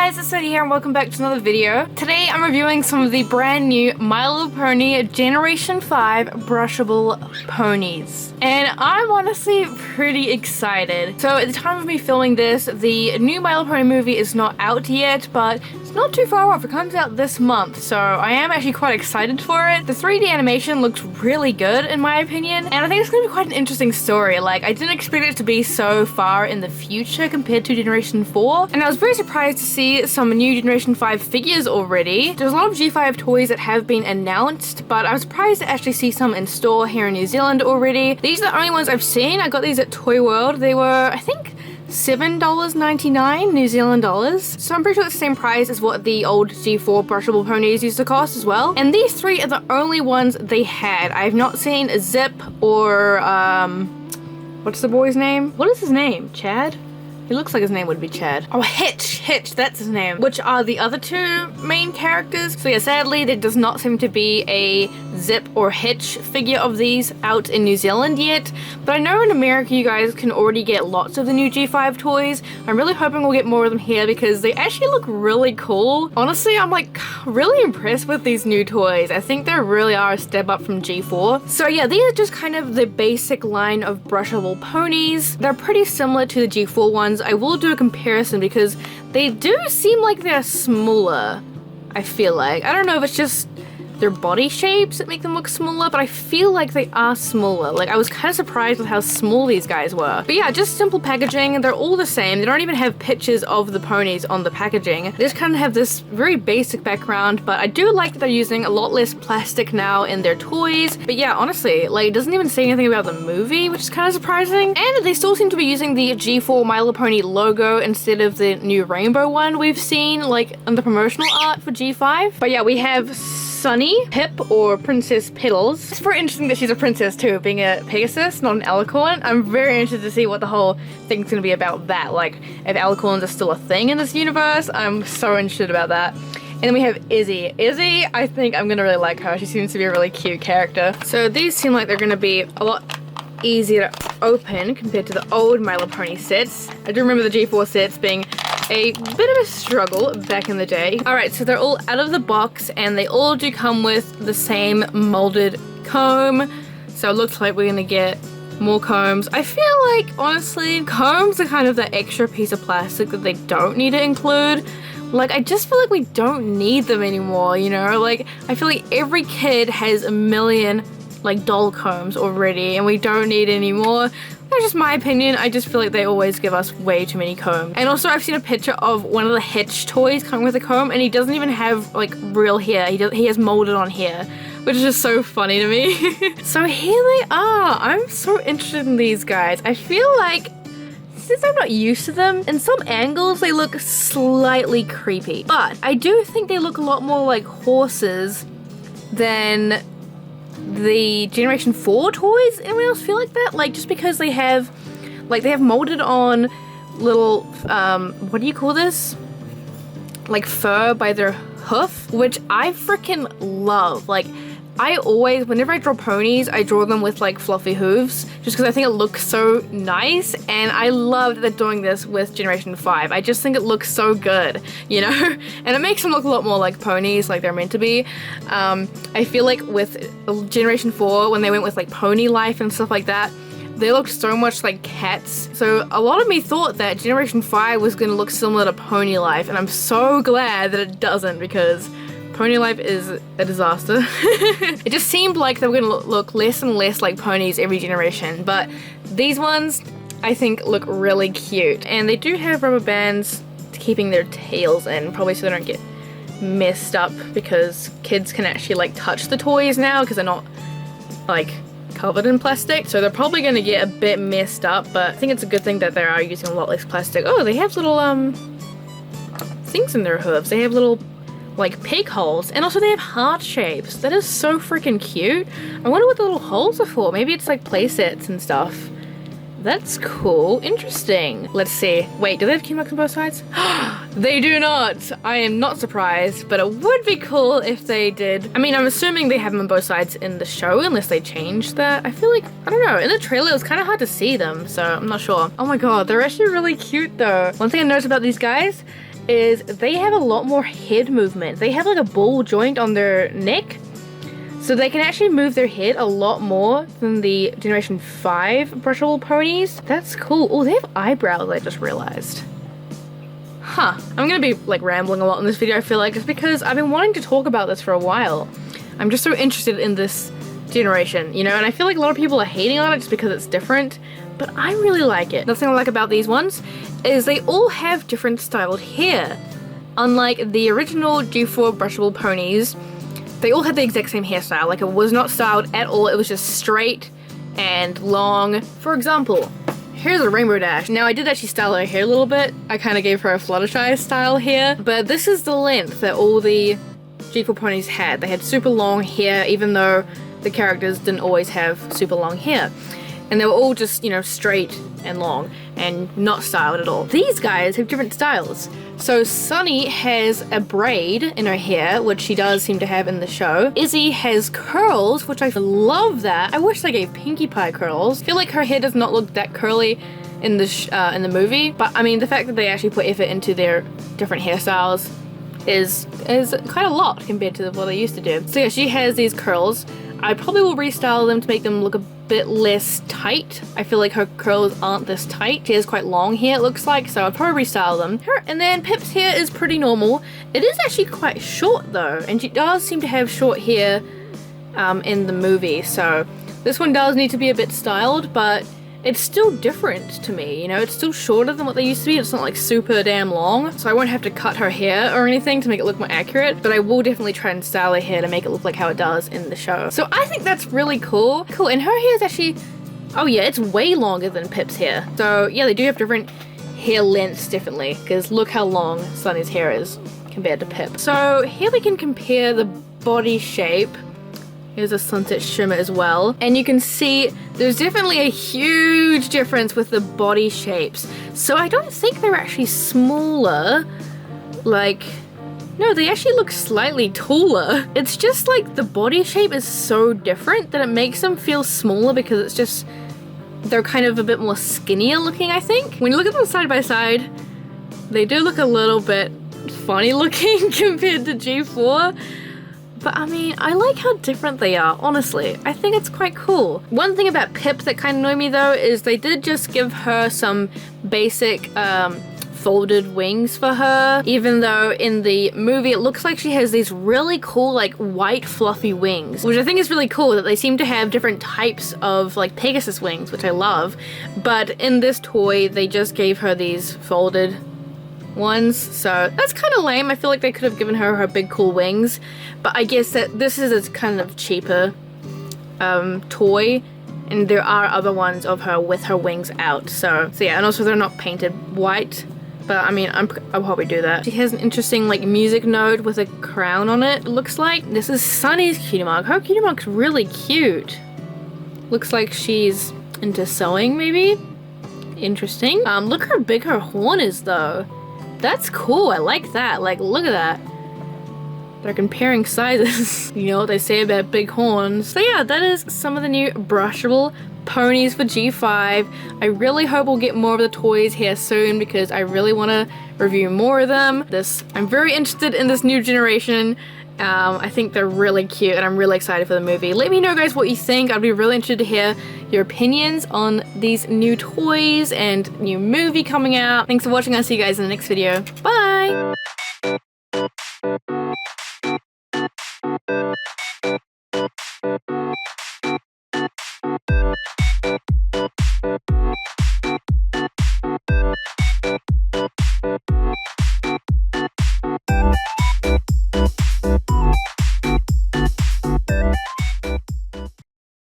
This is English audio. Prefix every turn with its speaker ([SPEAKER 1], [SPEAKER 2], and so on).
[SPEAKER 1] guys, it's Izzy here and welcome back to another video. Today I'm reviewing some of the brand new My Little Pony Generation 5 brushable ponies. And I'm honestly pretty excited. So at the time of me filming this, the new My Little Pony movie is not out yet, but it's not too far off. It comes out this month, so I am actually quite excited for it. The 3D animation looks really good in my opinion, and I think it's going to be quite an interesting story. Like, I didn't expect it to be so far in the future compared to Generation 4, and I was very surprised to see some new Generation 5 figures already. There's a lot of G5 toys that have been announced, but I was surprised to actually see some in store here in New Zealand already. These are the only ones I've seen. I got these at Toy World. They were, I think, $7.99 New Zealand dollars. So I'm pretty sure it's the same price as what the old G4 brushable ponies used to cost as well. And these three are the only ones they had. I've not seen Zip or, what's the boy's name? What is his name? Chad? He looks like his name would be Chad. Oh, Hitch, that's his name. Which are the other two main characters. So yeah, sadly, there does not seem to be a Zip or Hitch figure of these out in New Zealand yet. But I know in America you guys can already get lots of the new G5 toys. I'm really hoping we'll get more of them here because they actually look really cool. Honestly, I'm like really impressed with these new toys. I think they really are a step up from G4. So yeah, these are just kind of the basic line of brushable ponies. They're pretty similar to the G4 ones. I will do a comparison because they do seem like they're smaller, I feel like. I don't know if it's just their body shapes that make them look smaller, but I feel like they are smaller. Like, I was kind of surprised with how small these guys were. But yeah, just simple packaging. They're all the same. They don't even have pictures of the ponies on the packaging. They just kind of have this very basic background, but I do like that they're using a lot less plastic now in their toys. But yeah, honestly, like, it doesn't even say anything about the movie, which is kind of surprising. And they still seem to be using the G4 My Little Pony logo instead of the new rainbow one we've seen, like, in the promotional art for G5. But yeah, we have Sunny, Pip, or Princess Petals. It's very interesting that she's a princess too, being a Pegasus, not an alicorn. I'm very interested to see what the whole thing's gonna be about that. Like, if alicorns are still a thing in this universe, I'm so interested about that. And then we have Izzy. Izzy, I think I'm gonna really like her. She seems to be a really cute character. So these seem like they're gonna be a lot easier to open compared to the old My Little Pony sets. I do remember the G4 sets being a bit of a struggle back in the day. Alright, so they're all out of the box and they all do come with the same molded comb. So it looks like we're gonna get more combs. I feel like, honestly, combs are kind of the extra piece of plastic that they don't need to include. Like, I just feel like we don't need them anymore, you know? Like, I feel like every kid has a million, like, doll combs already and we don't need any more. That's just my opinion. I just feel like they always give us way too many combs. And also I've seen a picture of one of the Hitch toys coming with a comb and he doesn't even have like real hair. He has molded on hair, which is just so funny to me. So here they are. I'm so interested in these guys. I feel like since I'm not used to them, in some angles they look slightly creepy, but I do think they look a lot more like horses than the Generation 4 toys. Anyone else feel like that? Like, just because they have molded on little, what do you call this? Like fur by their hoof, which I freaking love. Like, I always, whenever I draw ponies, I draw them with like fluffy hooves just because I think it looks so nice, and I love that they're doing this with Generation 5. I just think it looks so good, you know? And it makes them look a lot more like ponies, like they're meant to be. I feel like with Generation 4, when they went with like pony life and stuff like that, they looked so much like cats. So a lot of me thought that Generation 5 was going to look similar to pony life, and I'm so glad that it doesn't because pony life is a disaster. It just seemed like they were gonna look less and less like ponies every generation, but these ones I think look really cute. And they do have rubber bands keeping their tails in, probably so they don't get messed up, because kids can actually like touch the toys now because they're not like covered in plastic. So they're probably gonna get a bit messed up, but I think it's a good thing that they are using a lot less plastic. Oh, they have little things in their hooves. They have little like pig holes, and also they have heart shapes. That is so freaking cute. I wonder what the little holes are for. Maybe it's like play sets and stuff. That's cool. Interesting. Let's see. Wait, do they have key marks on both sides? They do not. I am not surprised, but it would be cool if they did. I mean, I'm assuming they have them on both sides in the show, unless they changed that. I feel like, I don't know, in the trailer it was kind of hard to see them, so I'm not sure. Oh my god, they're actually really cute though. One thing I noticed about these guys is they have a lot more head movement. They have like a ball joint on their neck, so they can actually move their head a lot more than the Generation 5 brushable ponies. That's cool. Oh, they have eyebrows, I just realized. Huh. I'm gonna be like rambling a lot in this video, I feel like. It's because I've been wanting to talk about this for a while. I'm just so interested in this generation, you know, and I feel like a lot of people are hating on it just because it's different, but I really like it. The thing I like about these ones is they all have different styled hair. Unlike the original G4 brushable ponies, they all had the exact same hairstyle. Like, it was not styled at all, it was just straight and long. For example, here's a Rainbow Dash. Now, I did actually style her hair a little bit. I kind of gave her a Fluttershy style hair, but this is the length that all the G4 ponies had. They had super long hair, even though the characters didn't always have super long hair. And they were all just, you know, straight and long and not styled at all. These guys have different styles. So Sunny has a braid in her hair, which she does seem to have in the show. Izzy has curls, which I love that. I wish they gave Pinkie Pie curls. I feel like her hair does not look that curly in the movie, but I mean, the fact that they actually put effort into their different hairstyles is quite a lot compared to what they used to do. So yeah, she has these curls. I probably will restyle them to make them look a bit less tight. I feel like her curls aren't this tight. She has quite long hair, it looks like, so I'll probably restyle them. And then Pip's hair is pretty normal. It is actually quite short though, and she does seem to have short hair in the movie, so this one does need to be a bit styled, but it's still different to me, you know? It's still shorter than what they used to be. It's not like super damn long, so I won't have to cut her hair or anything to make it look more accurate, but I will definitely try and style her hair to make it look like how it does in the show. So I think that's really cool. Cool, and her hair is actually, oh yeah, it's way longer than Pip's hair. So yeah, they do have different hair lengths, definitely, because look how long Sunny's hair is compared to Pip. So here we can compare the body shape. Here's a sunset shimmer as well. And you can see there's definitely a huge difference with the body shapes. So I don't think they're actually smaller. Like, no, they actually look slightly taller. It's just like the body shape is so different that it makes them feel smaller because it's just, they're kind of a bit more skinnier looking, I think. When you look at them side by side, they do look a little bit funny looking compared to G4. But I mean, I like how different they are, honestly. I think it's quite cool. One thing about Pip that kind of annoyed me though is they did just give her some basic folded wings for her, even though in the movie it looks like she has these really cool like white fluffy wings, which I think is really cool that they seem to have different types of like Pegasus wings, which I love. But in this toy, they just gave her these folded ones, so that's kind of lame. I feel like they could have given her big cool wings, but I guess that this is a kind of cheaper toy, and there are other ones of her with her wings out, so yeah, and also they're not painted white, but I mean, I'll probably do that. She has an interesting like music note with a crown on it, looks like. This is Sunny's cutie mark. Her cutie mark's really cute. Looks like she's into sewing, maybe? Interesting. Look how big her horn is though. That's cool, I like that. Like, look at that. They're comparing sizes. You know what they say about big horns. So yeah, that is some of the new brushable ponies for G5. I really hope we'll get more of the toys here soon because I really want to review more of them. I'm very interested in this new generation. I think they're really cute and I'm really excited for the movie. Let me know guys what you think. I'd be really interested to hear your opinions on these new toys and new movie coming out. Thanks for watching. I'll see you guys in the next video. Bye!